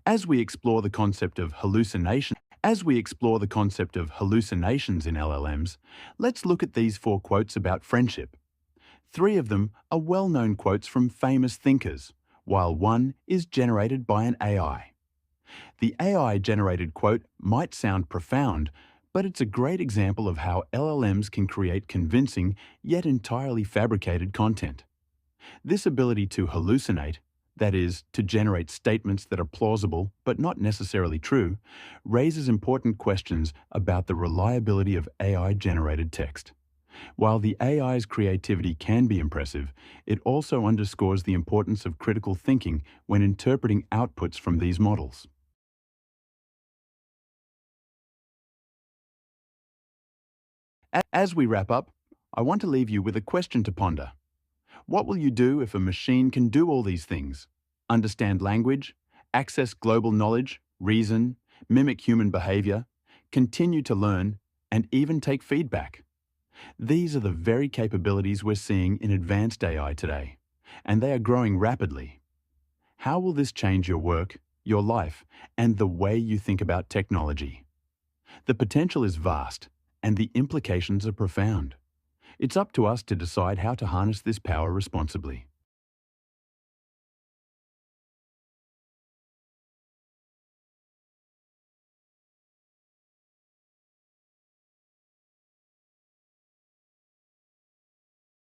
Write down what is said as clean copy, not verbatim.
As we explore the concept of hallucinations in LLMs, let's look at these 4 quotes about friendship. 3 of them are well-known quotes from famous thinkers, while 1 is generated by an AI. The AI-generated quote might sound profound, but it's a great example of how LLMs can create convincing yet entirely fabricated content. This ability to hallucinate, that is, to generate statements that are plausible but not necessarily true, raises important questions about the reliability of AI-generated text. While the AI's creativity can be impressive, it also underscores the importance of critical thinking when interpreting outputs from these models. As we wrap up, I want to leave you with a question to ponder. What will you do if a machine can do all these things? Understand language, access global knowledge, reason, mimic human behavior, continue to learn, and even take feedback? These are the very capabilities we're seeing in advanced AI today, and they are growing rapidly. How will this change your work, your life, and the way you think about technology? The potential is vast, and the implications are profound. It's up to us to decide how to harness this power responsibly.